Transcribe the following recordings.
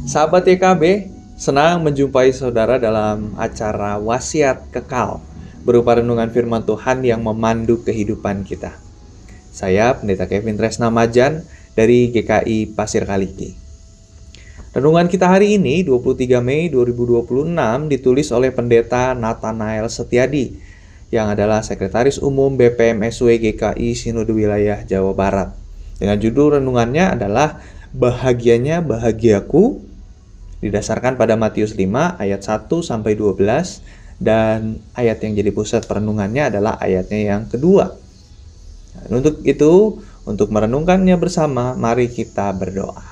Sahabat YKB, senang menjumpai saudara dalam acara Wasiat Kekal, berupa renungan firman Tuhan yang memandu kehidupan kita. Saya Pendeta Kevin Tresna Majan dari GKI Pasir Kaliki. Renungan kita hari ini, 23 Mei 2026, ditulis oleh Pendeta Nathanael Setiadi, yang adalah Sekretaris Umum BPMSW GKI Sinode Wilayah Jawa Barat. Dengan judul renungannya adalah Bahagianya Bahagiaku, didasarkan pada Matius 5 ayat 1-12, dan ayat yang jadi pusat perenungannya adalah ayatnya yang kedua. Nah, untuk itu, untuk merenungkannya bersama, mari kita berdoa.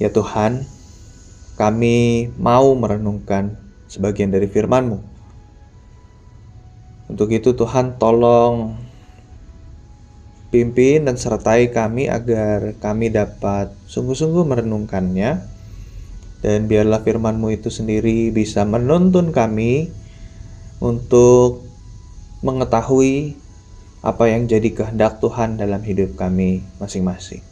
Ya Tuhan, kami mau merenungkan sebagian dari firman-Mu. Untuk itu Tuhan, tolong pimpin dan sertai kami agar kami dapat sungguh-sungguh merenungkannya, dan biarlah firman-Mu itu sendiri bisa menuntun kami untuk mengetahui apa yang jadi kehendak Tuhan dalam hidup kami masing-masing.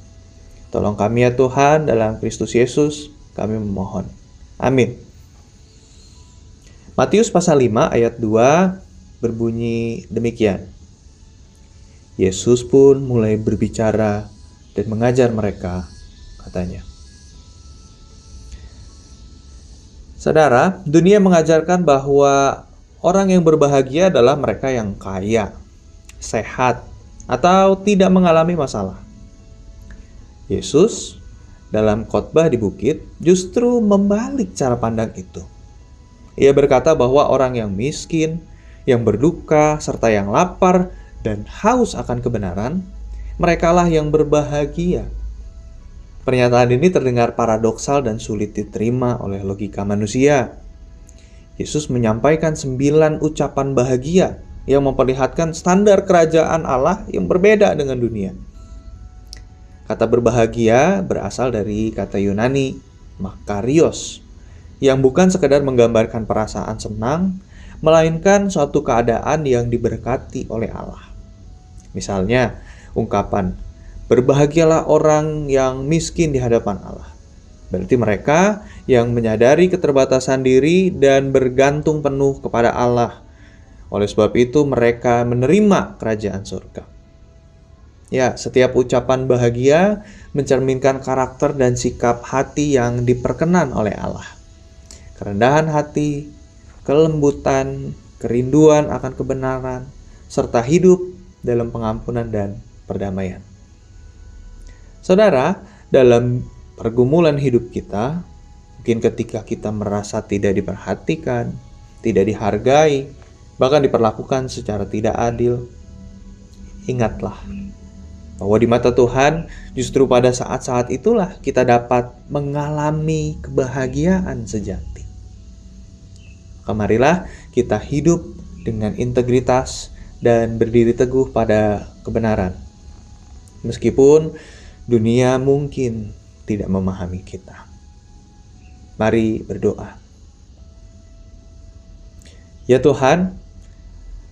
Tolong kami ya Tuhan, dalam Kristus Yesus kami memohon. Amin. Matius pasal 5 ayat 2 berbunyi demikian. Yesus pun mulai berbicara dan mengajar mereka, katanya. Saudara, dunia mengajarkan bahwa orang yang berbahagia adalah mereka yang kaya, sehat, atau tidak mengalami masalah. Yesus dalam khotbah di bukit justru membalik cara pandang itu. Ia berkata bahwa orang yang miskin, yang berduka, serta yang lapar dan haus akan kebenaran, merekalah yang berbahagia. Pernyataan ini terdengar paradoksal dan sulit diterima oleh logika manusia. Yesus menyampaikan 9 ucapan bahagia yang memperlihatkan standar kerajaan Allah yang berbeda dengan dunia. Kata berbahagia berasal dari kata Yunani makarios, yang bukan sekedar menggambarkan perasaan senang, melainkan suatu keadaan yang diberkati oleh Allah. Misalnya, ungkapan, berbahagialah orang yang miskin di hadapan Allah. Berarti mereka yang menyadari keterbatasan diri dan bergantung penuh kepada Allah. Oleh sebab itu, mereka menerima kerajaan surga. Ya, setiap ucapan bahagia mencerminkan karakter dan sikap hati yang diperkenan oleh Allah. Kerendahan hati, kelembutan, kerinduan akan kebenaran, serta hidup dalam pengampunan dan perdamaian. Saudara, dalam pergumulan hidup kita, mungkin ketika kita merasa tidak diperhatikan, tidak dihargai, bahkan diperlakukan secara tidak adil, ingatlah bahwa di mata Tuhan justru pada saat-saat itulah kita dapat mengalami kebahagiaan sejati. Marilah kita hidup dengan integritas dan berdiri teguh pada kebenaran, meskipun dunia mungkin tidak memahami kita. Mari berdoa. Ya Tuhan,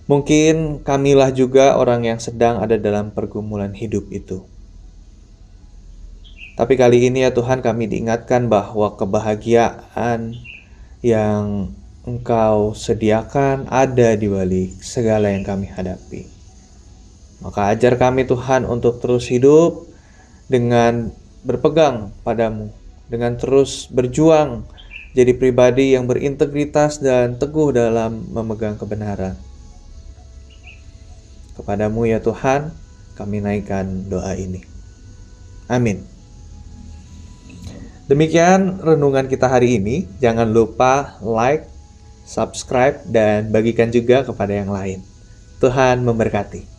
mungkin kamilah juga orang yang sedang ada dalam pergumulan hidup itu. Tapi kali ini ya Tuhan, kami diingatkan bahwa kebahagiaan yang Engkau sediakan ada di balik segala yang kami hadapi. Maka ajar kami Tuhan untuk terus hidup dengan berpegang padamu, dengan terus berjuang jadi pribadi yang berintegritas dan teguh dalam memegang kebenaran. Kepadamu ya Tuhan, kami naikkan doa ini. Amin. Demikian renungan kita hari ini. Jangan lupa like, subscribe, dan bagikan juga kepada yang lain. Tuhan memberkati.